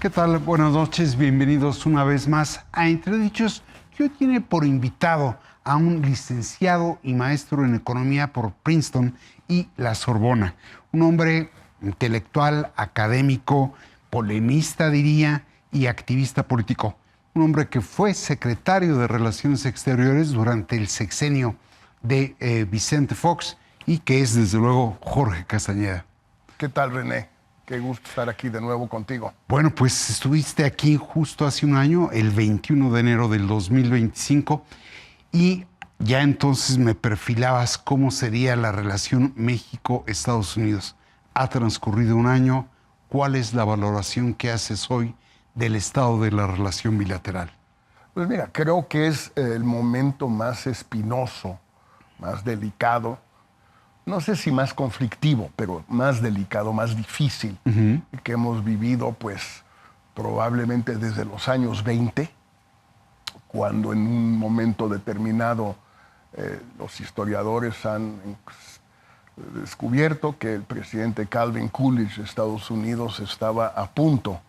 ¿Qué tal? Buenas noches, bienvenidos una vez más a Entredichos, que hoy tiene por invitado a un licenciado y maestro en economía por Princeton y la Sorbona. Un hombre intelectual, académico, polemista diría, y activista político. Un hombre que fue secretario de Relaciones Exteriores durante el sexenio de Vicente Fox y que es desde luego Jorge Castañeda. ¿Qué tal, René? Qué gusto estar aquí de nuevo contigo. Bueno, pues estuviste aquí justo hace un año, el 21 de enero del 2025, y ya entonces me perfilabas cómo sería la relación México-Estados Unidos. Ha transcurrido un año. ¿Cuál es la valoración que haces hoy del estado de la relación bilateral? Pues mira, creo que es el momento más espinoso, más delicado, no sé si más conflictivo, pero más delicado, más difícil que hemos vivido, pues probablemente desde los años 20, cuando en un momento determinado los historiadores han descubierto que el presidente Calvin Coolidge de Estados Unidos estaba a punto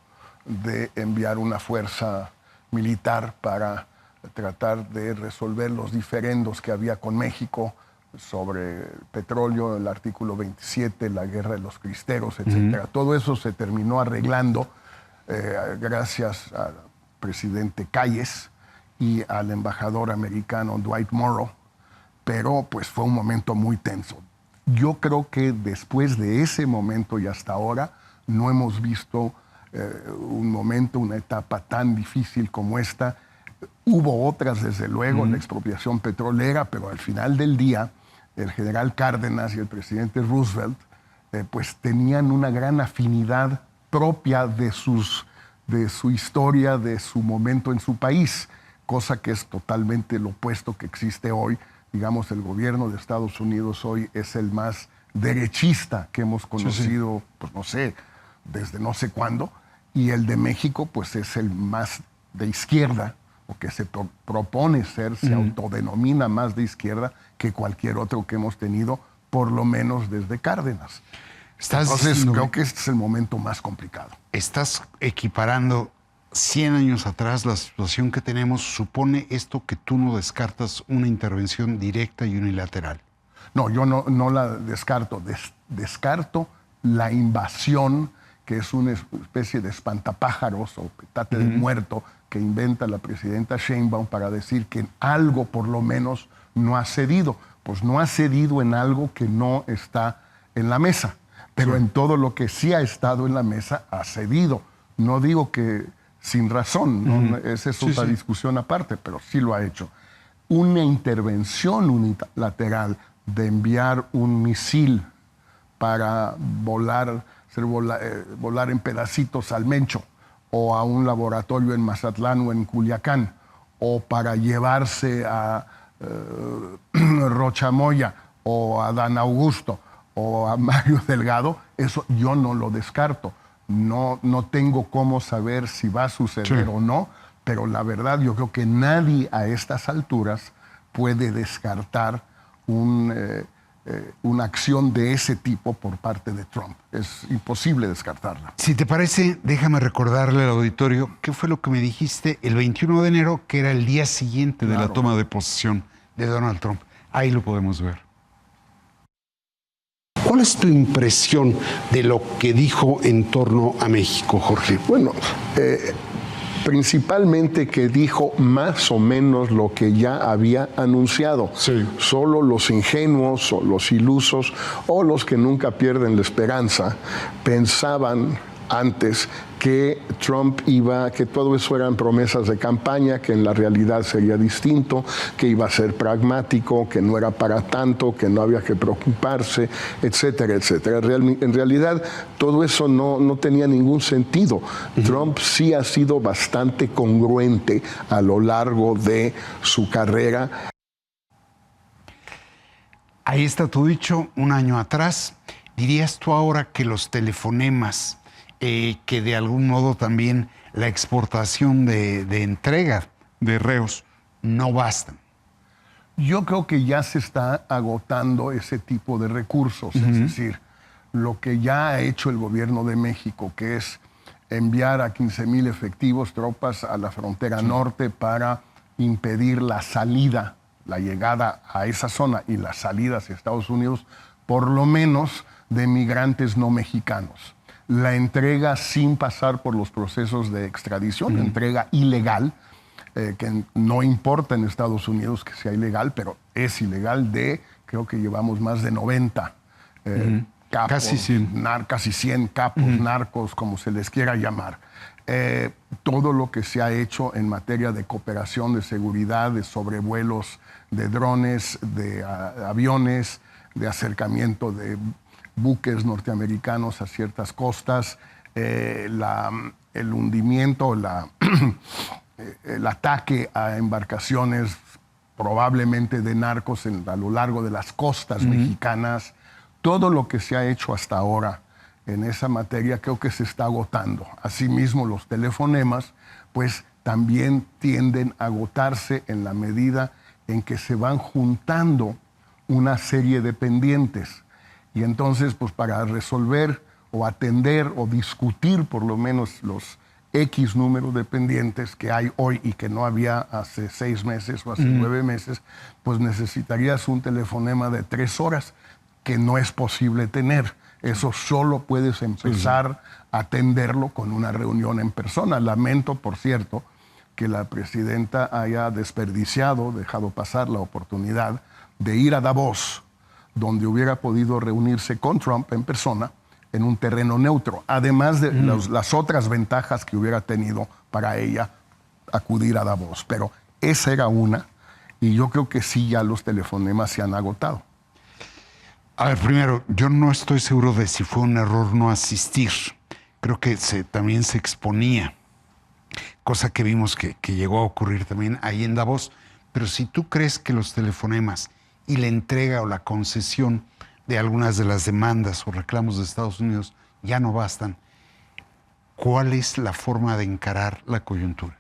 de enviar una fuerza militar para tratar de resolver los diferendos que había con México sobre petróleo, el artículo 27, la guerra de los cristeros, etc. Todo eso se terminó arreglando gracias al presidente Calles y al embajador americano Dwight Morrow, pero pues fue un momento muy tenso. Yo creo que después de ese momento y hasta ahora no hemos visto un momento, una etapa tan difícil como esta. Hubo otras, desde luego, la expropiación petrolera, pero al final del día el general Cárdenas y el presidente Roosevelt pues tenían una gran afinidad propia de su historia, de su momento en su país, cosa que es totalmente lo opuesto que existe hoy. Digamos, el gobierno de Estados Unidos hoy es el más derechista que hemos conocido, pues no sé, desde no sé cuándo, y el de México pues es el más de izquierda, o que se propone ser, se autodenomina más de izquierda que cualquier otro que hemos tenido, por lo menos desde Cárdenas. Entonces creo que este es el momento más complicado. Estás equiparando 100 años atrás. La situación que tenemos supone esto, que tú no descartas una intervención directa y unilateral. No, yo no la descarto. Descarto la invasión, que es una especie de espantapájaros o petate de muerto que inventa la presidenta Sheinbaum para decir que en algo por lo menos no ha cedido. Pues no ha cedido en algo que no está en la mesa, pero en todo lo que sí ha estado en la mesa ha cedido. No digo que sin razón, ¿no? Esa es otra discusión aparte, pero sí lo ha hecho. Una intervención unilateral de enviar un misil para volar en pedacitos al Mencho, o a un laboratorio en Mazatlán o en Culiacán, o para llevarse a Rocha Moya o a Dan Augusto o a Mario Delgado, eso yo no lo descarto. No tengo cómo saber si va a suceder o no, pero la verdad yo creo que nadie a estas alturas puede descartar una acción de ese tipo por parte de Trump. Es imposible descartarla. Si te parece, déjame recordarle al auditorio qué fue lo que me dijiste el 21 de enero, que era el día siguiente de la toma de posesión de Donald Trump. Ahí lo podemos ver. ¿Cuál es tu impresión de lo que dijo en torno a México, Jorge? Bueno, principalmente que dijo más o menos lo que ya había anunciado. Solo los ingenuos o los ilusos o los que nunca pierden la esperanza pensaban antes que que todo eso eran promesas de campaña, que en la realidad sería distinto, que iba a ser pragmático, que no era para tanto, que no había que preocuparse, etcétera, etcétera. En realidad, todo eso no tenía ningún sentido. Trump sí ha sido bastante congruente a lo largo de su carrera. Ahí está tu dicho un año atrás. ¿Dirías tú ahora que los telefonemas, que de algún modo también la exportación de entrega de reos no bastan? Yo creo que ya se está agotando ese tipo de recursos, es decir, lo que ya ha hecho el gobierno de México, que es enviar a 15,000 efectivos, tropas a la frontera norte para impedir la salida, la llegada a esa zona y la salida hacia Estados Unidos, por lo menos de migrantes no mexicanos. La entrega sin pasar por los procesos de extradición, entrega ilegal, que no importa en Estados Unidos que sea ilegal, pero es ilegal creo que llevamos más de 90 capos, casi 100 capos, narcos, como se les quiera llamar. Todo lo que se ha hecho en materia de cooperación, de seguridad, de sobrevuelos, de drones, de aviones, de acercamiento de buques norteamericanos a ciertas costas, el hundimiento, el ataque a embarcaciones probablemente de narcos a lo largo de las costas mexicanas, todo lo que se ha hecho hasta ahora en esa materia creo que se está agotando. Asimismo, los telefonemas, pues también tienden a agotarse en la medida en que se van juntando una serie de pendientes. Y entonces, pues para resolver o atender o discutir por lo menos los X número de pendientes que hay hoy y que no había hace 6 meses o hace 9 meses, pues necesitarías un telefonema de 3 horas, que no es posible tener. Eso solo puedes empezar a atenderlo con una reunión en persona. Lamento, por cierto, que la presidenta haya desperdiciado, dejado pasar la oportunidad de ir a Davos, donde hubiera podido reunirse con Trump en persona en un terreno neutro, además de las otras ventajas que hubiera tenido para ella acudir a Davos. Pero esa era una, y yo creo que sí, ya los telefonemas se han agotado. A ver, primero, yo no estoy seguro de si fue un error no asistir. Creo que también se exponía, cosa que vimos que llegó a ocurrir también ahí en Davos. Pero si tú crees que los telefonemas y la entrega o la concesión de algunas de las demandas o reclamos de Estados Unidos ya no bastan, ¿cuál es la forma de encarar la coyuntura?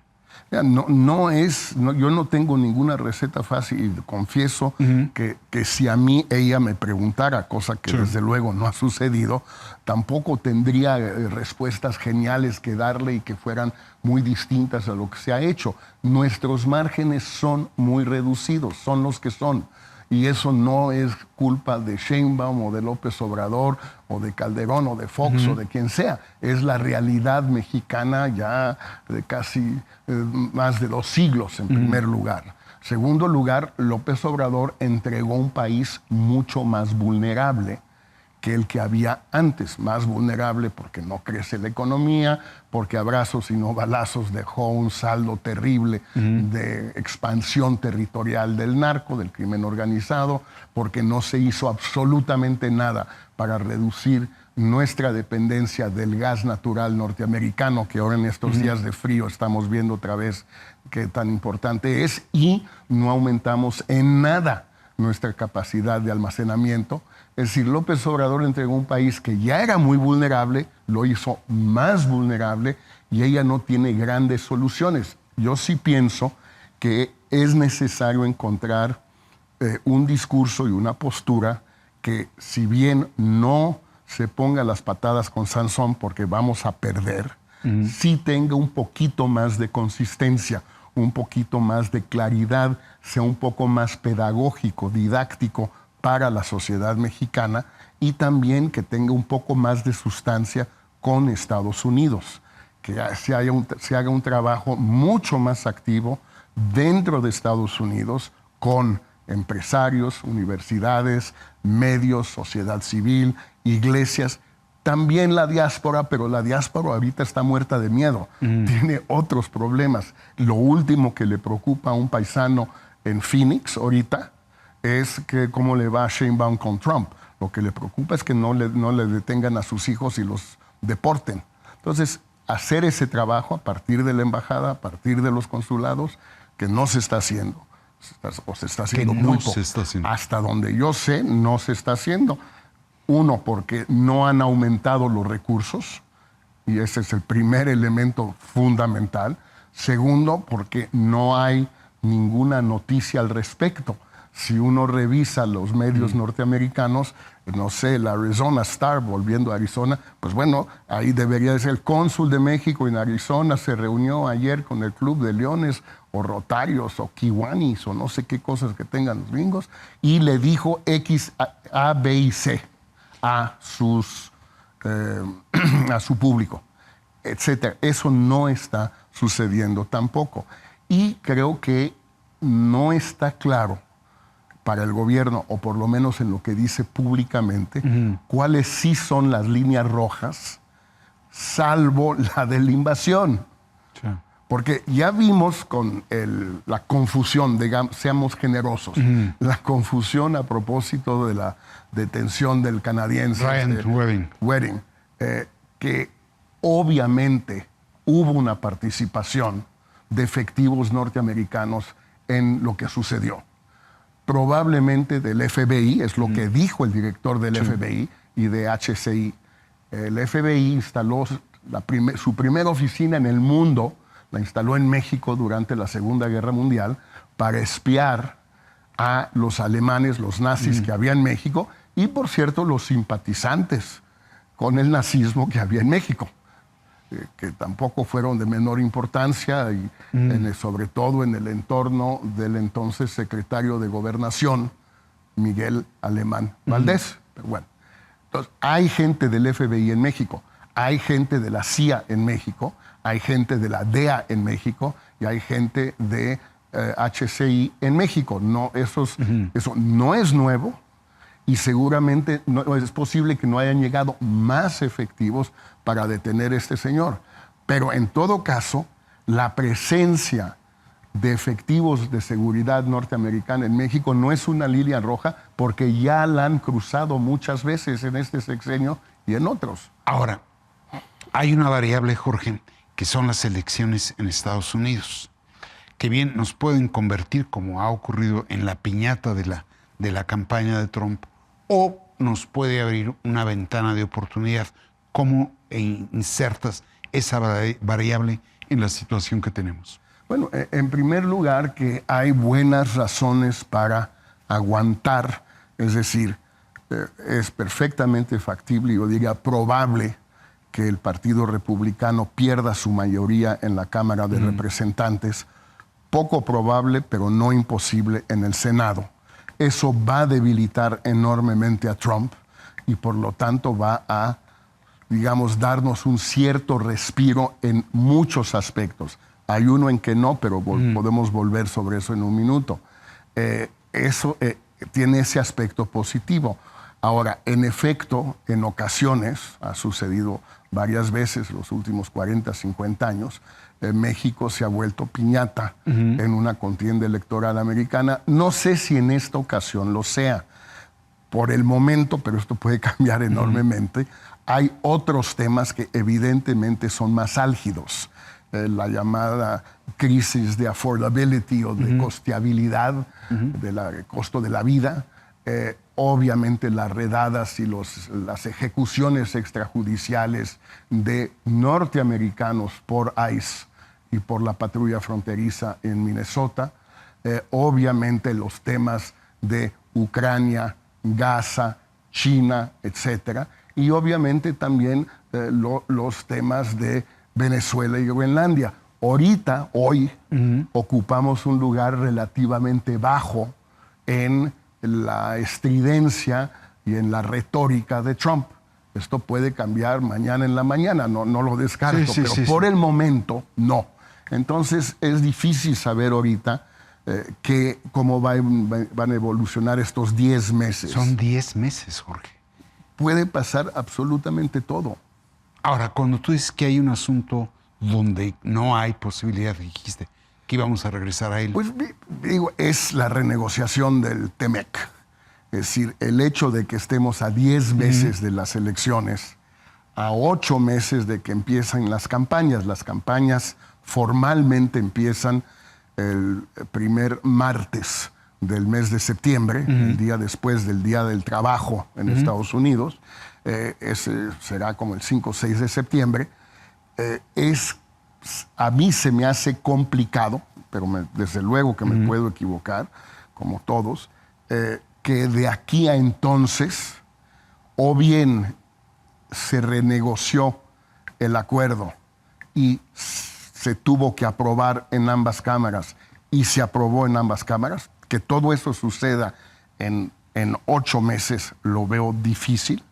Yo no tengo ninguna receta fácil y confieso que si a mí ella me preguntara, cosa que desde luego no ha sucedido, tampoco tendría respuestas geniales que darle y que fueran muy distintas a lo que se ha hecho. Nuestros márgenes son muy reducidos, son los que son. Y eso no es culpa de Sheinbaum o de López Obrador o de Calderón o de Fox o de quien sea. Es la realidad mexicana ya de casi más de 2 siglos, en primer lugar. Segundo lugar, López Obrador entregó un país mucho más vulnerable que el que había antes, más vulnerable porque no crece la economía, porque abrazos y no balazos dejó un saldo terrible de expansión territorial del narco, del crimen organizado, porque no se hizo absolutamente nada para reducir nuestra dependencia del gas natural norteamericano, que ahora en estos días de frío estamos viendo otra vez qué tan importante es, y no aumentamos en nada nuestra capacidad de almacenamiento. Es decir, López Obrador entregó un país que ya era muy vulnerable, lo hizo más vulnerable y ella no tiene grandes soluciones. Yo sí pienso que es necesario encontrar un discurso y una postura que, si bien no se ponga las patadas con Sansón porque vamos a perder, sí tenga un poquito más de consistencia, un poquito más de claridad, sea un poco más pedagógico, didáctico para la sociedad mexicana, y también que tenga un poco más de sustancia con Estados Unidos, que se haga un trabajo mucho más activo dentro de Estados Unidos con empresarios, universidades, medios, sociedad civil, iglesias, también la diáspora, pero la diáspora ahorita está muerta de miedo, tiene otros problemas. Lo último que le preocupa a un paisano en Phoenix ahorita es que cómo le va a Sheinbaum con Trump. Lo que le preocupa es que no le detengan a sus hijos y los deporten. Entonces, hacer ese trabajo a partir de la embajada, a partir de los consulados, que no se está haciendo, o se está haciendo muy poco. Hasta donde yo sé, no se está haciendo. Uno, porque no han aumentado los recursos, y ese es el primer elemento fundamental. Segundo, porque no hay ninguna noticia al respecto. Si uno revisa los medios norteamericanos, no sé, el Arizona Star, volviendo a Arizona, pues bueno, ahí debería ser el cónsul de México en Arizona, se reunió ayer con el Club de Leones, o Rotarios, o Kiwanis, o no sé qué cosas que tengan los gringos, y le dijo X, A, B y C a su público, etcétera. Eso no está sucediendo tampoco. Y creo que no está claro para el gobierno, o por lo menos en lo que dice públicamente, cuáles sí son las líneas rojas, salvo la de la invasión. Sí. Porque ya vimos con la confusión, digamos, seamos generosos, la confusión a propósito de la detención del canadiense Ryan Wedding, que obviamente hubo una participación de efectivos norteamericanos en lo que sucedió. Probablemente del FBI, es lo que dijo el director del FBI y de HCI. El FBI instaló su primera oficina en el mundo, la instaló en México durante la Segunda Guerra Mundial para espiar a los alemanes, los nazis que había en México y, por cierto, los simpatizantes con el nazismo que había en México, que tampoco fueron de menor importancia, y sobre todo en el entorno del entonces secretario de Gobernación, Miguel Alemán Valdés. Pero bueno, entonces, hay gente del FBI en México, hay gente de la CIA en México, hay gente de la DEA en México y hay gente de HCI en México. No, eso no es nuevo y seguramente no, es posible que no hayan llegado más efectivos para detener a este señor. Pero en todo caso, la presencia de efectivos de seguridad norteamericana en México no es una línea roja porque ya la han cruzado muchas veces en este sexenio y en otros. Ahora, hay una variable, Jorge, que son las elecciones en Estados Unidos, que bien nos pueden convertir, como ha ocurrido en la piñata de la campaña de Trump, o nos puede abrir una ventana de oportunidad. ¿Cómo insertas esa variable en la situación que tenemos? Bueno, en primer lugar, que hay buenas razones para aguantar, es decir, es perfectamente factible, yo diría probable, que el Partido Republicano pierda su mayoría en la Cámara de Representantes, poco probable, pero no imposible, en el Senado. Eso va a debilitar enormemente a Trump y por lo tanto va a, digamos, darnos un cierto respiro en muchos aspectos. Hay uno en que no, pero podemos volver sobre eso en un minuto. Eso tiene ese aspecto positivo. Ahora, en efecto, en ocasiones, ha sucedido varias veces los últimos 40, 50 años, México se ha vuelto piñata en una contienda electoral americana. No sé si en esta ocasión lo sea. Por el momento, pero esto puede cambiar enormemente, hay otros temas que evidentemente son más álgidos. La llamada crisis de affordability o de costeabilidad, del costo de la vida. Obviamente las redadas y las ejecuciones extrajudiciales de norteamericanos por ICE y por la patrulla fronteriza en Minnesota. Obviamente los temas de Ucrania, Gaza, China, etcétera. Y obviamente también los temas de Venezuela y Groenlandia. Ahorita, hoy, ocupamos un lugar relativamente bajo en la estridencia y en la retórica de Trump. Esto puede cambiar mañana en la mañana, no lo descarto, pero por el momento no. Entonces es difícil saber ahorita cómo van a evolucionar estos 10 meses. Son 10 meses, Jorge. Puede pasar absolutamente todo. Ahora, cuando tú dices que hay un asunto donde no hay posibilidad, dijiste que íbamos a regresar a él. Pues digo, es la renegociación del TEMEC. Es decir, el hecho de que estemos a 10 meses de las elecciones, a 8 meses de que empiezan las campañas. Las campañas formalmente empiezan el primer martes del mes de septiembre, el día después del Día del Trabajo en Estados Unidos. Ese será como el 5 o 6 de septiembre. A mí se me hace complicado, pero desde luego que me puedo equivocar, como todos, que de aquí a entonces o bien se renegoció el acuerdo y se tuvo que aprobar en ambas cámaras y se aprobó en ambas cámaras, que todo eso suceda en 8 meses lo veo difícil,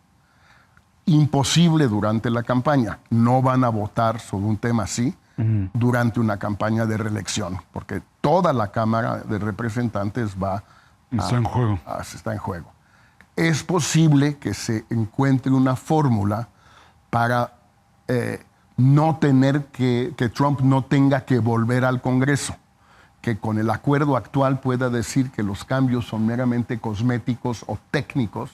imposible durante la campaña. No van a votar sobre un tema así durante una campaña de reelección, porque toda la Cámara de Representantes está en juego. Es posible que se encuentre una fórmula para no tener que Trump no tenga que volver al Congreso, que con el acuerdo actual pueda decir que los cambios son meramente cosméticos o técnicos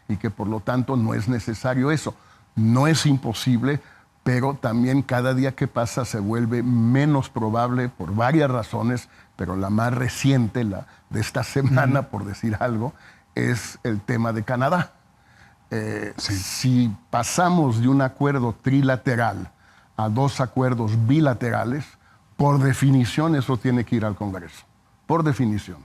y que por lo tanto no es necesario eso. No es imposible, pero también cada día que pasa se vuelve menos probable por varias razones, pero la más reciente, la de esta semana, por decir algo, es el tema de Canadá. Si pasamos de un acuerdo trilateral a 2 acuerdos bilaterales, por definición eso tiene que ir al Congreso, por definición.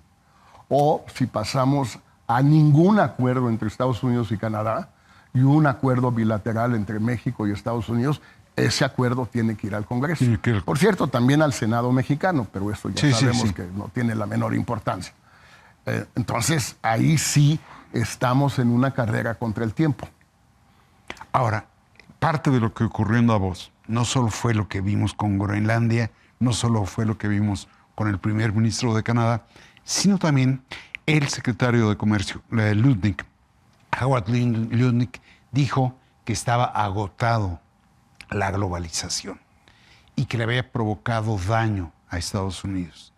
O si pasamos a ningún acuerdo entre Estados Unidos y Canadá y un acuerdo bilateral entre México y Estados Unidos, ese acuerdo tiene que ir al Congreso. Por cierto, también al Senado mexicano, pero eso ya sabemos que no tiene la menor importancia. Entonces, ahí sí estamos en una carrera contra el tiempo. Ahora, parte de lo que ocurrió en Davos no solo fue lo que vimos con Groenlandia, no solo fue lo que vimos con el primer ministro de Canadá, sino también el secretario de Comercio, Lutnick, Howard Lutnick, dijo que estaba agotado la globalización y que le había provocado daño a Estados Unidos.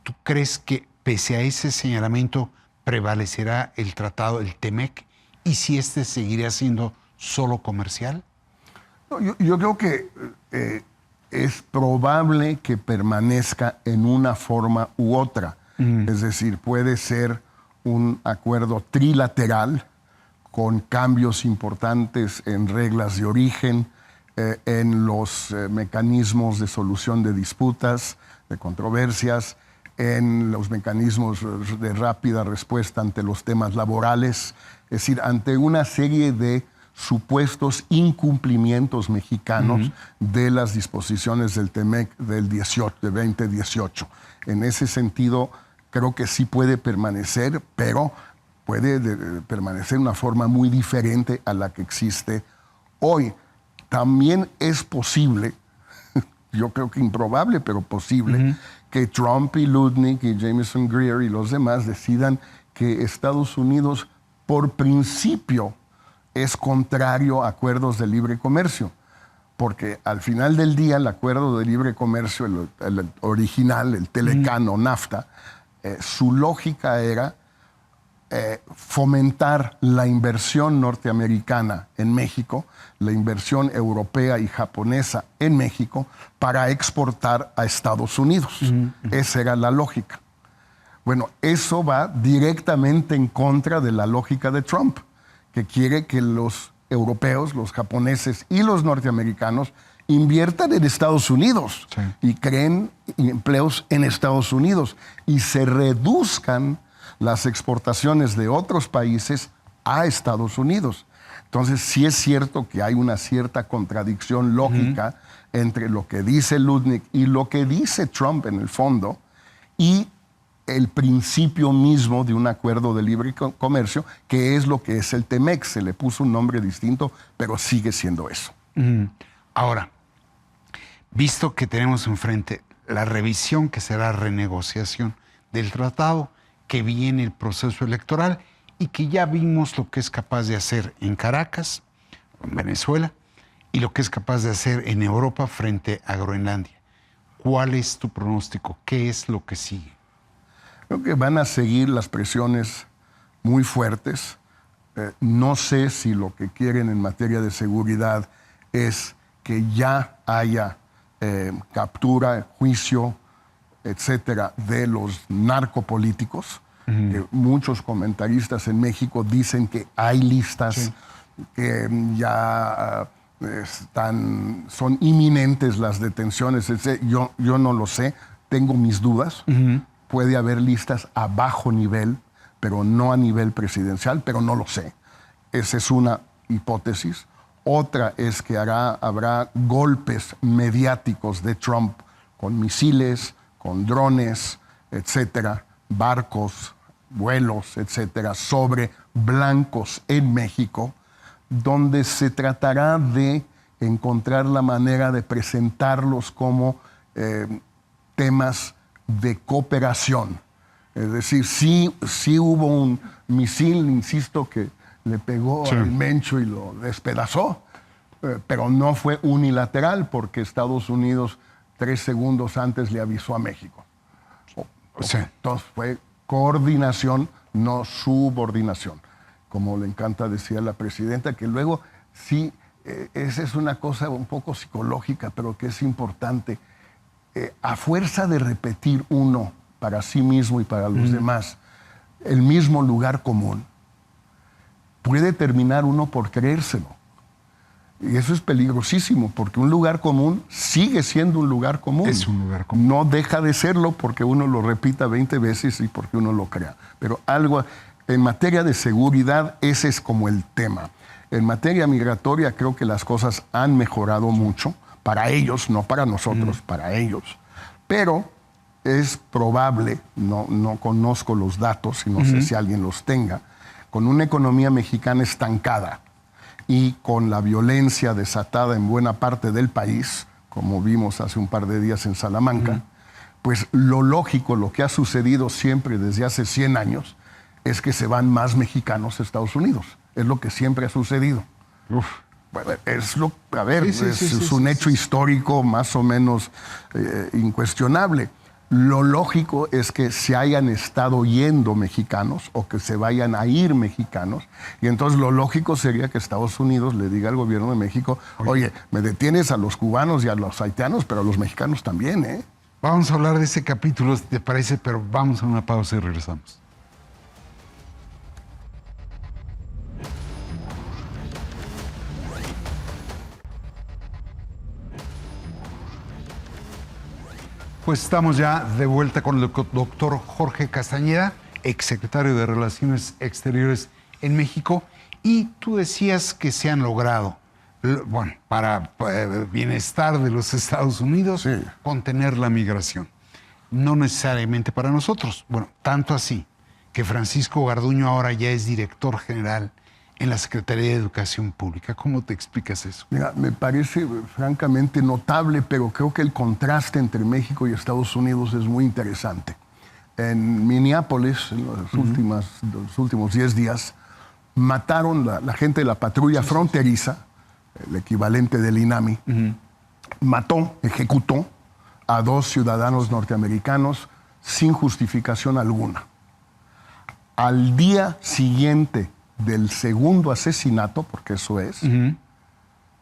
¿Tú crees que pese a ese señalamiento prevalecerá el tratado, el TEMEC, y si este seguirá siendo solo comercial? No, yo creo que es probable que permanezca en una forma u otra. Es decir, puede ser un acuerdo trilateral con cambios importantes en reglas de origen, en los mecanismos de solución de disputas, de controversias, en los mecanismos de rápida respuesta ante los temas laborales, es decir, ante una serie de supuestos incumplimientos mexicanos de las disposiciones del TEMEC de 2018. En ese sentido, creo que sí puede permanecer, pero puede permanecer de una forma muy diferente a la que existe hoy. También es posible, yo creo que improbable, pero posible, que Trump y Lutnick y Jameson Greer y los demás decidan que Estados Unidos, por principio, es contrario a acuerdos de libre comercio. Porque al final del día, el acuerdo de libre comercio, el original, el Telecán o NAFTA, su lógica era fomentar la inversión norteamericana en México, la inversión europea y japonesa en México para exportar a Estados Unidos. Esa era la lógica. Bueno, eso va directamente en contra de la lógica de Trump, que quiere que los europeos, los japoneses y los norteamericanos inviertan en Estados Unidos y creen empleos en Estados Unidos y se reduzcan las exportaciones de otros países a Estados Unidos. Entonces, sí es cierto que hay una cierta contradicción lógica entre lo que dice Lutnick y lo que dice Trump en el fondo y el principio mismo de un acuerdo de libre comercio, que es lo que es el TEMEC. Se le puso un nombre distinto, pero sigue siendo eso. Ahora, visto que tenemos enfrente la revisión, que será renegociación del tratado, que viene el proceso electoral y que ya vimos lo que es capaz de hacer en Caracas, en Venezuela, y lo que es capaz de hacer en Europa frente a Groenlandia. ¿Cuál es tu pronóstico? ¿Qué es lo que sigue? Creo que van a seguir las presiones muy fuertes. No sé si lo que quieren en materia de seguridad es que ya haya captura, juicio, etcétera, de los narcopolíticos. Muchos comentaristas en México dicen que hay listas que ya son inminentes las detenciones. Yo no lo sé, tengo mis dudas. Puede haber listas a bajo nivel, pero no a nivel presidencial, pero no lo sé. Esa es una hipótesis. Otra es que habrá golpes mediáticos de Trump con misiles, con drones, etcétera, barcos, vuelos, etcétera, sobre blancos en México, donde se tratará de encontrar la manera de presentarlos como temas de cooperación. Es decir, sí hubo un misil, insisto, que le pegó al Mencho y lo despedazó, pero no fue unilateral porque Estados Unidos 3 segundos antes le avisó a México. Entonces fue coordinación, no subordinación. Como le encanta decir a la presidenta, que luego sí, esa es una cosa un poco psicológica, pero que es importante. A fuerza de repetir uno para sí mismo y para los demás el mismo lugar común, puede terminar uno por creérselo. Y eso es peligrosísimo, porque un lugar común sigue siendo un lugar común. Es un lugar común. No deja de serlo porque uno lo repita 20 veces y porque uno lo crea. Pero algo, en materia de seguridad, ese es como el tema. En materia migratoria, creo que las cosas han mejorado mucho. Para ellos, no para nosotros, para ellos. Pero es probable, no conozco los datos y no sé si alguien los tenga, con una economía mexicana estancada y con la violencia desatada en buena parte del país, como vimos hace un par de días en Salamanca, pues lo lógico, lo que ha sucedido siempre desde hace 100 años, es que se van más mexicanos a Estados Unidos. Es lo que siempre ha sucedido. Bueno, es un hecho histórico más o menos incuestionable. Lo lógico es que se hayan estado yendo mexicanos o que se vayan a ir mexicanos. Y entonces lo lógico sería que Estados Unidos le diga al gobierno de México, oye, me detienes a los cubanos y a los haitianos, pero a los mexicanos también, ¿eh? Vamos a hablar de ese capítulo, si te parece, pero vamos a una pausa y regresamos. Pues estamos ya de vuelta con el doctor Jorge Castañeda, exsecretario de Relaciones Exteriores en México, y tú decías que se han logrado, bueno, para bienestar de los Estados Unidos, contener la migración. No necesariamente para nosotros. Bueno, tanto así que Francisco Garduño ahora ya es director general en la Secretaría de Educación Pública. ¿Cómo te explicas eso? Mira, me parece francamente notable, pero creo que el contraste entre México y Estados Unidos es muy interesante. En Minneapolis, en los últimos 10 días, mataron la gente de la patrulla fronteriza, el equivalente del INAMI, ejecutó a 2 ciudadanos norteamericanos sin justificación alguna. Al día siguiente del segundo asesinato, porque eso es,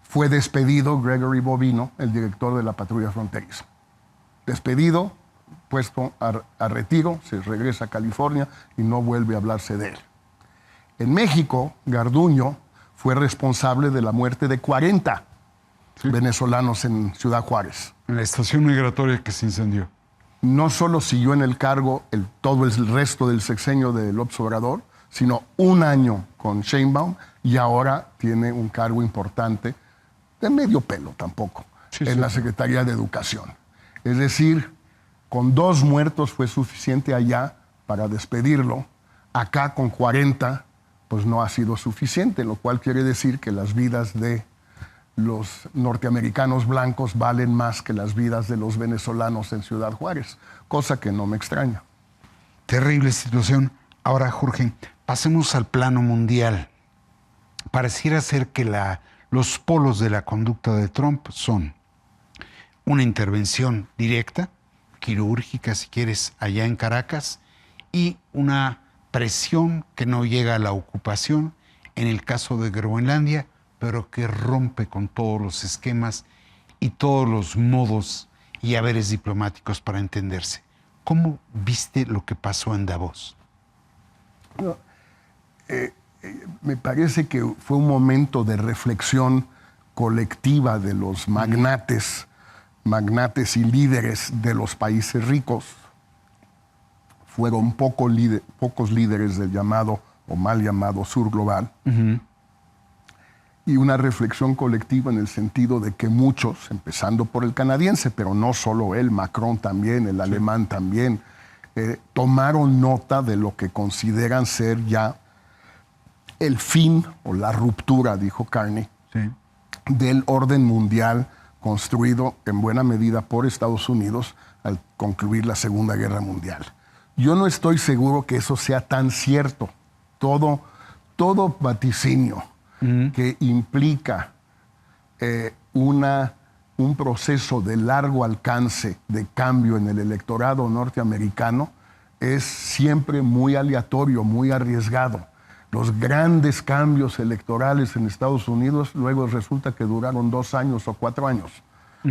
fue despedido Gregory Bovino, el director de la patrulla fronteriza. Despedido, puesto a retiro, se regresa a California y no vuelve a hablarse de él. En México, Garduño fue responsable de la muerte de 40 venezolanos en Ciudad Juárez. En la estación migratoria que se incendió. No solo siguió en el cargo todo el resto del sexenio de López Obrador, sino un año con Sheinbaum y ahora tiene un cargo importante, de medio pelo tampoco, en la Secretaría de Educación. Es decir, con 2 muertos fue suficiente allá para despedirlo. Acá con 40, pues no ha sido suficiente, lo cual quiere decir que las vidas de los norteamericanos blancos valen más que las vidas de los venezolanos en Ciudad Juárez, cosa que no me extraña. Terrible situación. Ahora, Jorge, pasemos al plano mundial. Pareciera ser que los polos de la conducta de Trump son una intervención directa, quirúrgica si quieres, allá en Caracas, y una presión que no llega a la ocupación, en el caso de Groenlandia, pero que rompe con todos los esquemas y todos los modos y haberes diplomáticos para entenderse. ¿Cómo viste lo que pasó en Davos? No, me parece que fue un momento de reflexión colectiva de los magnates y líderes de los países ricos. Fueron pocos líderes del llamado o mal llamado sur global, y una reflexión colectiva en el sentido de que muchos, empezando por el canadiense, pero no solo él, Macron también, el alemán también, tomaron nota de lo que consideran ser ya el fin o la ruptura, dijo Carney, Sí. del orden mundial construido en buena medida por Estados Unidos al concluir la Segunda Guerra Mundial. Yo no estoy seguro que eso sea tan cierto. Todo vaticinio que implica un proceso de largo alcance de cambio en el electorado norteamericano es siempre muy aleatorio, muy arriesgado. Los grandes cambios electorales en Estados Unidos luego resulta que duraron 2 años o 4 años.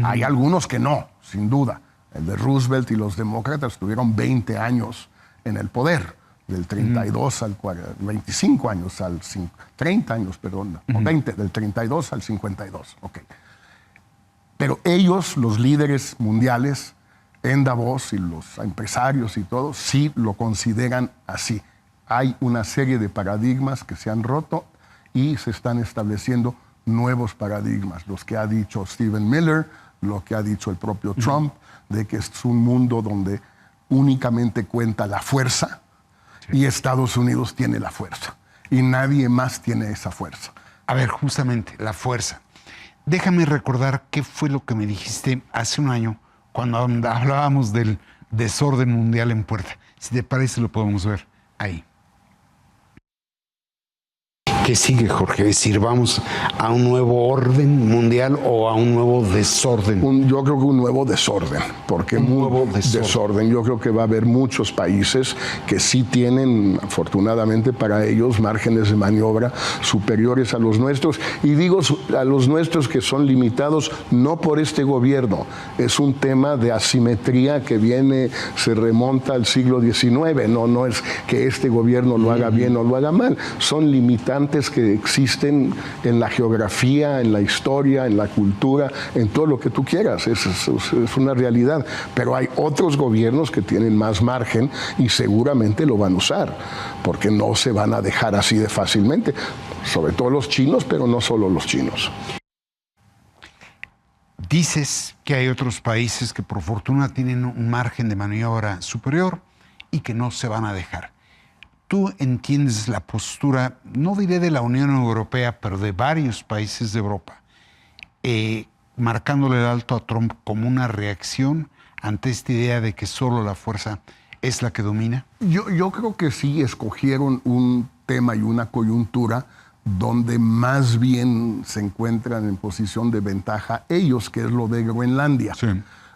Hay algunos que no, sin duda. El de Roosevelt y los demócratas tuvieron 20 años en el poder, del 32 al 25 años al 30 años, perdón, o 20, del 32 al 52. Okay. Pero ellos, los líderes mundiales, en Davos y los empresarios y todo, sí lo consideran así. Hay una serie de paradigmas que se han roto y se están estableciendo nuevos paradigmas. Los que ha dicho Stephen Miller, lo que ha dicho el propio Trump, de que es un mundo donde únicamente cuenta la fuerza y Estados Unidos tiene la fuerza y nadie más tiene esa fuerza. A ver, justamente, la fuerza. Déjame recordar qué fue lo que me dijiste hace un año cuando hablábamos del desorden mundial en puerta. Si te parece, lo podemos ver ahí. ¿Qué sigue, Jorge? Es decir, ¿vamos a un nuevo orden mundial o a un nuevo desorden? Yo creo que un nuevo desorden, porque Un nuevo desorden. Yo creo que va a haber muchos países que sí tienen, afortunadamente para ellos, márgenes de maniobra superiores a los nuestros. Y digo a los nuestros que son limitados no por este gobierno. Es un tema de asimetría que se remonta al siglo XIX. No es que este gobierno lo haga bien o lo haga mal. Son limitantes que existen en la geografía, en la historia, en la cultura, en todo lo que tú quieras. Es una realidad. Pero hay otros gobiernos que tienen más margen y seguramente lo van a usar, porque no se van a dejar así de fácilmente. Sobre todo los chinos, pero no solo los chinos. Dices que hay otros países que por fortuna tienen un margen de maniobra superior y que no se van a dejar. ¿Tú entiendes la postura, no diré de la Unión Europea, pero de varios países de Europa, marcándole el alto a Trump como una reacción ante esta idea de que solo la fuerza es la que domina? Yo creo que sí escogieron un tema y una coyuntura donde más bien se encuentran en posición de ventaja ellos, que es lo de Groenlandia. Sí.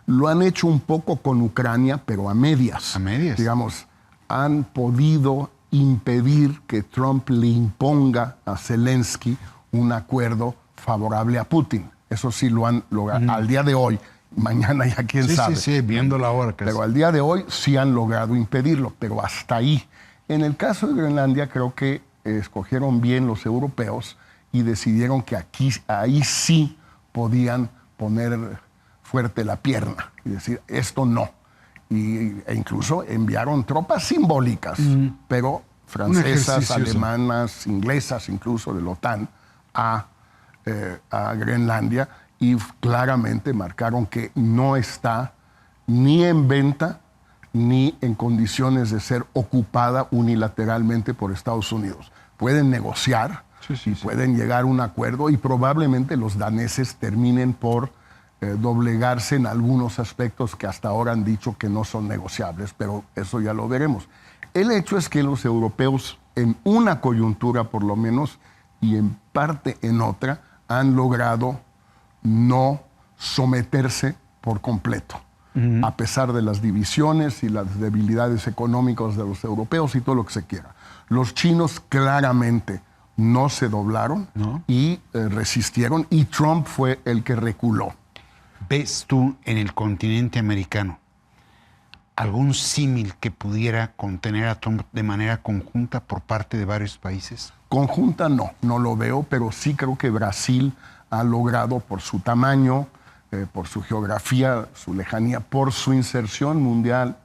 Lo han hecho un poco con Ucrania, pero a medias. A medias. Digamos, han podido impedir que Trump le imponga a Zelensky un acuerdo favorable a Putin. Eso sí lo han logrado al día de hoy. Mañana ya quién sabe. Sí, viendo la hora. Pero al día de hoy sí han logrado impedirlo, pero hasta ahí. En el caso de Groenlandia creo que escogieron bien los europeos y decidieron que ahí sí podían poner fuerte la pierna y decir, esto no. E incluso enviaron tropas simbólicas, pero francesas, alemanas, inglesas, incluso de la OTAN, a Groenlandia, y claramente marcaron que no está ni en venta ni en condiciones de ser ocupada unilateralmente por Estados Unidos. Pueden negociar pueden llegar a un acuerdo y probablemente los daneses terminen por doblegarse en algunos aspectos que hasta ahora han dicho que no son negociables, pero eso ya lo veremos. El hecho es que los europeos, en una coyuntura por lo menos, y en parte en otra, han logrado no someterse por completo, a pesar de las divisiones y las debilidades económicas de los europeos y todo lo que se quiera. Los chinos claramente no se doblaron y resistieron, y Trump fue el que reculó. ¿Ves tú en el continente americano algún símil que pudiera contener a Trump de manera conjunta por parte de varios países? Conjunta no lo veo, pero sí creo que Brasil ha logrado, por su tamaño, por su geografía, su lejanía, por su inserción mundial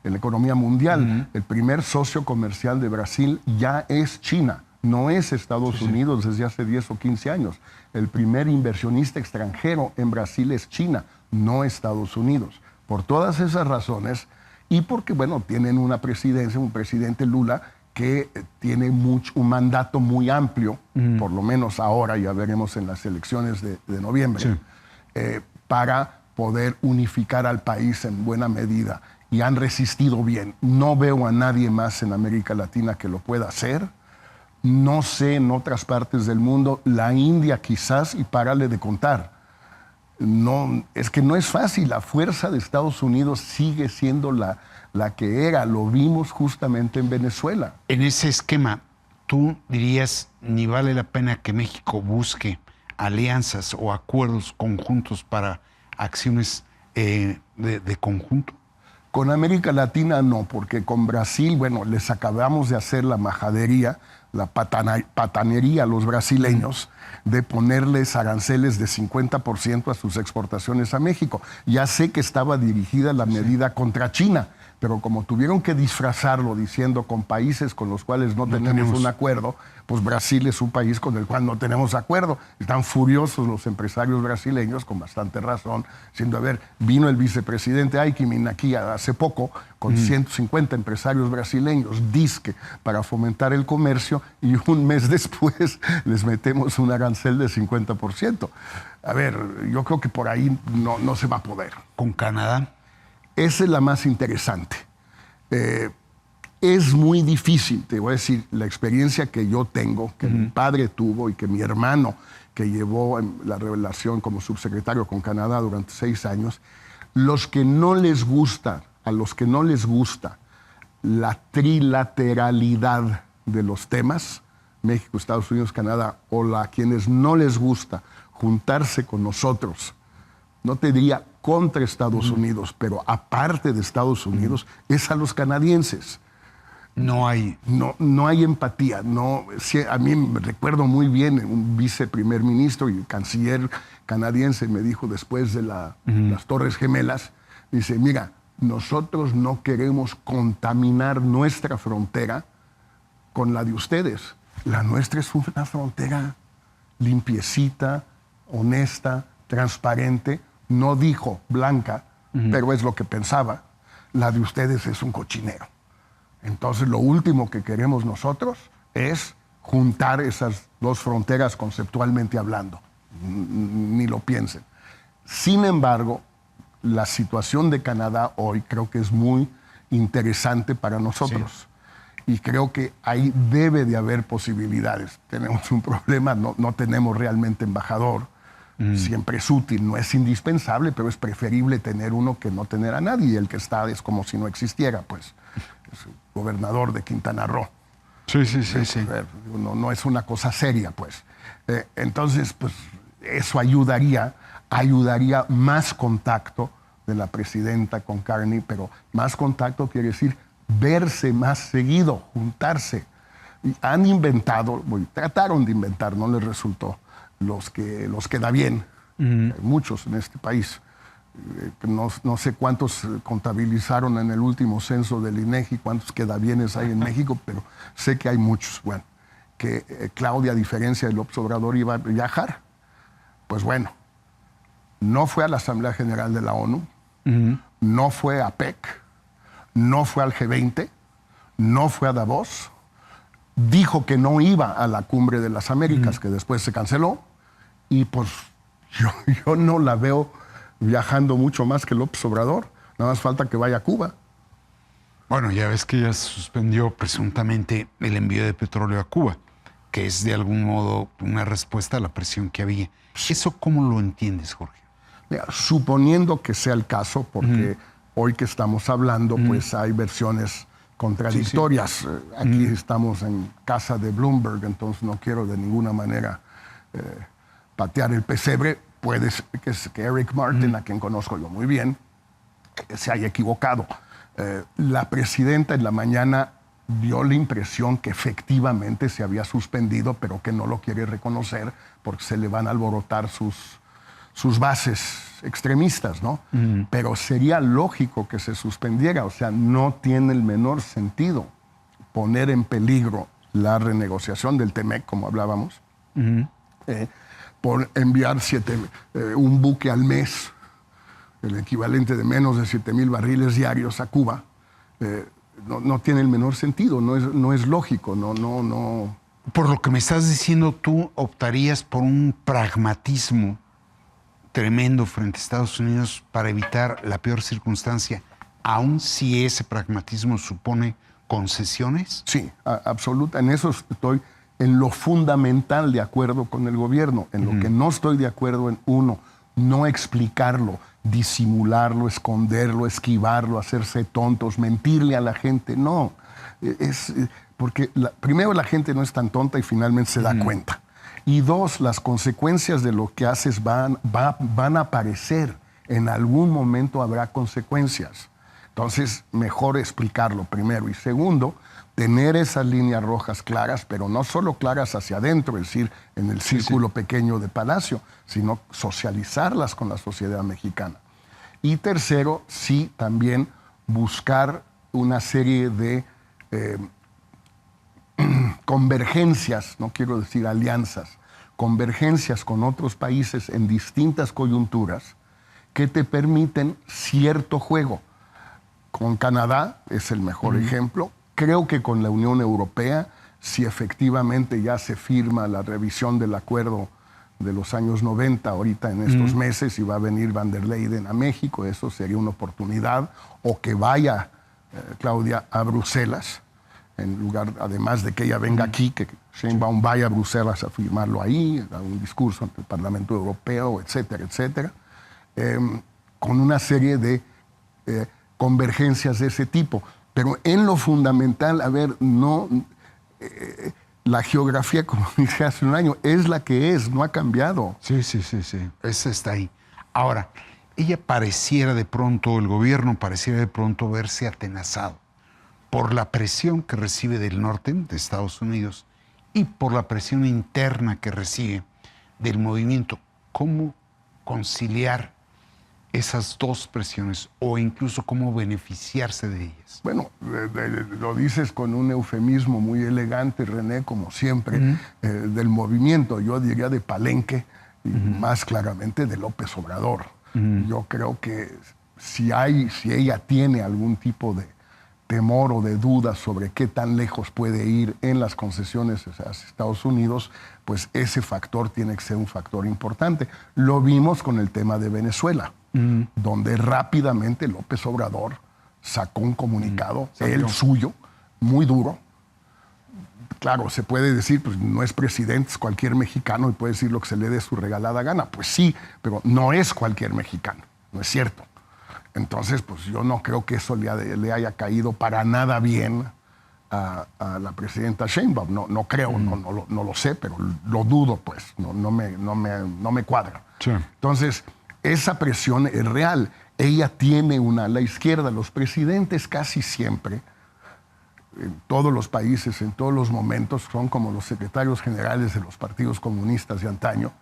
en la economía mundial. El primer socio comercial de Brasil ya es China. no es Estados Unidos desde hace 10 o 15 años. El primer inversionista extranjero en Brasil es China, no Estados Unidos. Por todas esas razones y porque, bueno, tienen una presidencia, un presidente Lula, que tiene un mandato muy amplio, por lo menos ahora, ya veremos en las elecciones de noviembre, para poder unificar al país en buena medida. Y han resistido bien. No veo a nadie más en América Latina que lo pueda hacer. No sé en otras partes del mundo, la India quizás, y párale de contar. No, es que no es fácil. La fuerza de Estados Unidos sigue siendo la que era. Lo vimos justamente en Venezuela. En ese esquema, ¿tú dirías ni vale la pena que México busque alianzas o acuerdos conjuntos para acciones de conjunto? Con América Latina no, porque con Brasil, bueno, les acabamos de hacer la majadería, la patanería a los brasileños de ponerles aranceles de 50% a sus exportaciones a México. Ya sé que estaba dirigida la medida contra China, pero como tuvieron que disfrazarlo diciendo con países con los cuales no tenemos un acuerdo, pues Brasil es un país con el cual no tenemos acuerdo. Están furiosos los empresarios brasileños, con bastante razón, diciendo, a ver, vino el vicepresidente Aykmin aquí hace poco con 150 empresarios brasileños, disque, para fomentar el comercio, y un mes después les metemos un arancel de 50%. A ver, yo creo que por ahí no se va a poder. ¿Con Canadá? Esa es la más interesante. Es muy difícil, te voy a decir, la experiencia que yo tengo, que mi padre tuvo y que mi hermano, que llevó en la relación como subsecretario con Canadá durante 6 años, a los que no les gusta la trilateralidad de los temas, México, Estados Unidos, Canadá, o a quienes no les gusta juntarse con nosotros, no te diría contra Estados Unidos, pero aparte de Estados Unidos, es a los canadienses. No hay empatía. A mí me recuerdo muy bien un viceprimer ministro y canciller canadiense me dijo después de las Torres Gemelas, dice, mira, nosotros no queremos contaminar nuestra frontera con la de ustedes. La nuestra es una frontera limpiecita, honesta, transparente. No dijo blanca, pero es lo que pensaba. La de ustedes es un cochinero. Entonces, lo último que queremos nosotros es juntar esas dos fronteras conceptualmente hablando. Ni lo piensen. Sin embargo, la situación de Canadá hoy creo que es muy interesante para nosotros. Sí. Y creo que ahí debe de haber posibilidades. Tenemos un problema, no tenemos realmente embajador. Siempre es útil, no es indispensable, pero es preferible tener uno que no tener a nadie. Y el que está es como si no existiera, pues. Es el gobernador de Quintana Roo. Sí. No es una cosa seria, pues. Entonces, pues, eso ayudaría más contacto de la presidenta con Carney, pero más contacto quiere decir verse más seguido, juntarse. Y han inventado, trataron de inventar, no les resultó, los que da bien. Hay muchos en este país. No sé cuántos contabilizaron en el último censo del INEGI, cuántos quedabienes hay en México, pero sé que hay muchos. Bueno, que Claudia, a diferencia del López Obrador, iba a viajar. Pues bueno, no fue a la Asamblea General de la ONU, no fue a PEC, no fue al G20, no fue a Davos, dijo que no iba a la Cumbre de las Américas, que después se canceló, y pues yo no la veo viajando mucho más que López Obrador. Nada más falta que vaya a Cuba. Bueno, ya ves que ya se suspendió presuntamente el envío de petróleo a Cuba, que es de algún modo una respuesta a la presión que había. ¿Eso cómo lo entiendes, Jorge? Mira, suponiendo que sea el caso, porque hoy que estamos hablando, pues hay versiones contradictorias. Aquí estamos en casa de Bloomberg, entonces no quiero de ninguna manera patear el pesebre. Puede ser que Eric Martin, a quien conozco yo muy bien, se haya equivocado. La presidenta en la mañana dio la impresión que efectivamente se había suspendido, pero que no lo quiere reconocer porque se le van a alborotar sus bases extremistas, ¿no? Pero sería lógico que se suspendiera. O sea, no tiene el menor sentido poner en peligro la renegociación del TEMEC, como hablábamos, por enviar un buque al mes, el equivalente de menos de 7,000 barriles diarios a Cuba, no tiene el menor sentido, no es lógico, no. Por lo que me estás diciendo, tú optarías por un pragmatismo tremendo frente a Estados Unidos para evitar la peor circunstancia, aun si ese pragmatismo supone concesiones. Sí, absoluta. En eso estoy en lo fundamental de acuerdo con el gobierno. En lo que no estoy de acuerdo en, uno, no explicarlo, disimularlo, esconderlo, esquivarlo, hacerse tontos, mentirle a la gente. No, porque primero la gente no es tan tonta y finalmente se da cuenta. Y dos, las consecuencias de lo que haces van a aparecer. En algún momento habrá consecuencias. Entonces, mejor explicarlo primero. Y segundo, tener esas líneas rojas claras, pero no solo claras hacia adentro, es decir, en el círculo pequeño de Palacio, sino socializarlas con la sociedad mexicana. Y tercero, sí, también buscar una serie de convergencias, no quiero decir alianzas, convergencias con otros países en distintas coyunturas que te permiten cierto juego. Con Canadá es el mejor ejemplo. Creo que con la Unión Europea, si efectivamente ya se firma la revisión del acuerdo de los años 90, ahorita en estos meses, y va a venir Van der Leyen a México, eso sería una oportunidad. O que vaya Claudia a Bruselas, en lugar, además de que ella venga aquí, que Sheinbaum vaya a Bruselas a firmarlo ahí, a un discurso ante el Parlamento Europeo, etcétera, etcétera, con una serie de convergencias de ese tipo. Pero en lo fundamental, la geografía, como dije hace un año, es la que es, no ha cambiado. Sí. Esa está ahí. Ahora, ella pareciera de pronto, el gobierno pareciera de pronto verse atenazado por la presión que recibe del norte, de Estados Unidos, y por la presión interna que recibe del movimiento. ¿Cómo conciliar esas dos presiones o incluso cómo beneficiarse de ellas? Bueno, lo dices con un eufemismo muy elegante, René, como siempre, del movimiento, yo diría de Palenque, y más claramente de López Obrador. Yo creo que si ella tiene algún tipo de temor o de duda sobre qué tan lejos puede ir en las concesiones hacia Estados Unidos, pues ese factor tiene que ser un factor importante. Lo vimos con el tema de Venezuela, donde rápidamente López Obrador sacó un comunicado, el suyo, muy duro. Claro, se puede decir, pues no es presidente, es cualquier mexicano y puede decir lo que se le dé su regalada gana. Pues sí, pero no es cualquier mexicano, no es cierto. Entonces, pues yo no creo que eso le haya caído para nada bien a la presidenta Sheinbaum. No creo, no lo sé, pero lo dudo, pues, no me cuadra. Sí. Entonces, esa presión es real. Ella tiene una ala izquierda. Los presidentes casi siempre, en todos los países, en todos los momentos, son como los secretarios generales de los partidos comunistas de antaño,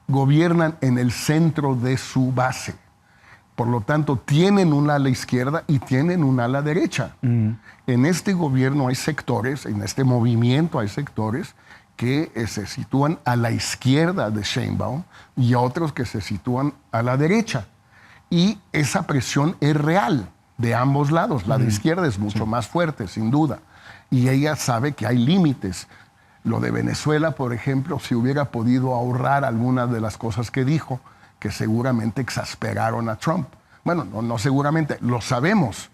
gobiernan en el centro de su base. Por lo tanto, tienen un ala izquierda y tienen un ala derecha. En este gobierno hay sectores, en este movimiento hay sectores que se sitúan a la izquierda de Sheinbaum y otros que se sitúan a la derecha. Y esa presión es real de ambos lados. La de izquierda es mucho más fuerte, sin duda. Y ella sabe que hay límites. Lo de Venezuela, por ejemplo, si hubiera podido ahorrar algunas de las cosas que dijo, que seguramente exasperaron a Trump. Bueno, no seguramente, lo sabemos.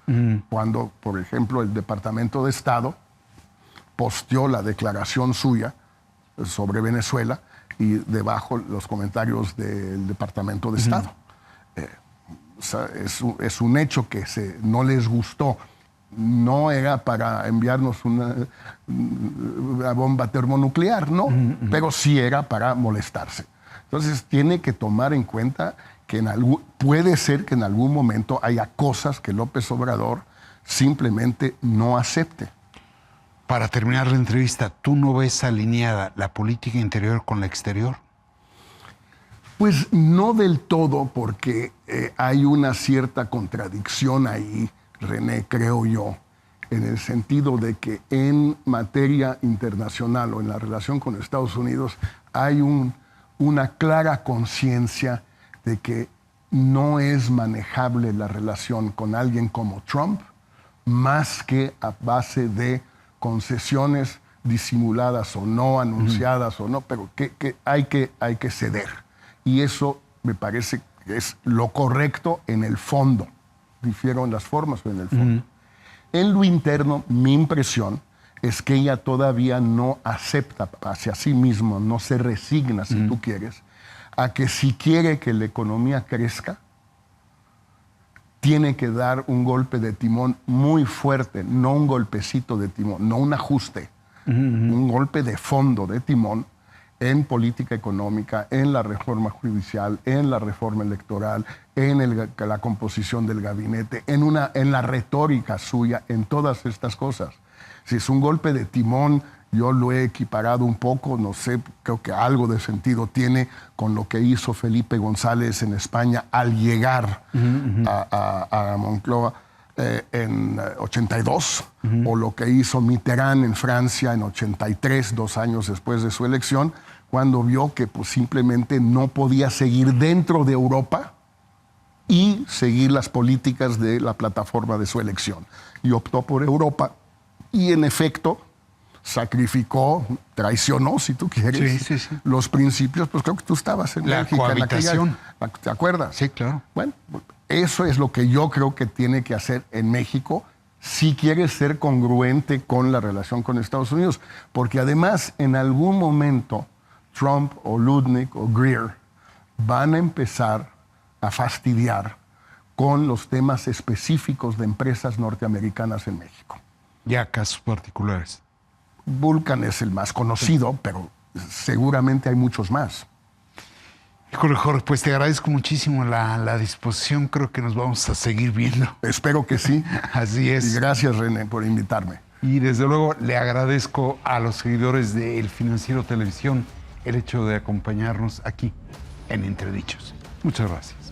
Cuando, por ejemplo, el Departamento de Estado posteó la declaración suya sobre Venezuela y debajo los comentarios del Departamento de Estado. O sea, es un hecho que no les gustó. No era para enviarnos una bomba termonuclear, no, pero sí era para molestarse. Entonces tiene que tomar en cuenta que puede ser que en algún momento haya cosas que López Obrador simplemente no acepte. Para terminar la entrevista, ¿tú no ves alineada la política interior con la exterior? Pues no del todo, porque hay una cierta contradicción ahí, René, creo yo, en el sentido de que en materia internacional o en la relación con Estados Unidos hay una clara conciencia de que no es manejable la relación con alguien como Trump más que a base de concesiones disimuladas o no, anunciadas o no, pero que hay que ceder. Y eso me parece que es lo correcto en el fondo. Difiero en las formas, pero en el fondo. En lo interno, mi impresión es que ella todavía no acepta hacia sí misma, no se resigna, si tú quieres, a que si quiere que la economía crezca, tiene que dar un golpe de timón muy fuerte, no un golpecito de timón, no un ajuste, un golpe de fondo de timón en política económica, en la reforma judicial, en la reforma electoral, en la composición del gabinete, en la retórica suya, en todas estas cosas. Si es un golpe de timón, yo lo he equiparado un poco, no sé, creo que algo de sentido tiene con lo que hizo Felipe González en España al llegar a Moncloa en 82, o lo que hizo Mitterrand en Francia en 83, 2 años después de su elección, cuando vio que pues, simplemente no podía seguir dentro de Europa y seguir las políticas de la plataforma de su elección. Y optó por Europa y, en efecto, sacrificó, traicionó, si tú quieres, los principios. Pues creo que tú estabas en la Bélgica. cohabitación. ¿Te acuerdas? Sí, claro. Bueno, eso es lo que yo creo que tiene que hacer en México si quiere ser congruente con la relación con Estados Unidos. Porque además, en algún momento, Trump o Ludwig o Greer van a empezar a fastidiar con los temas específicos de empresas norteamericanas en México. Ya casos particulares. Vulcan es el más conocido, pero seguramente hay muchos más. Híjole, Jorge, pues te agradezco muchísimo la disposición. Creo que nos vamos a seguir viendo. Espero que sí. Así es. Y gracias, René, por invitarme. Y desde luego le agradezco a los seguidores de El Financiero Televisión el hecho de acompañarnos aquí en Entredichos. Muchas gracias.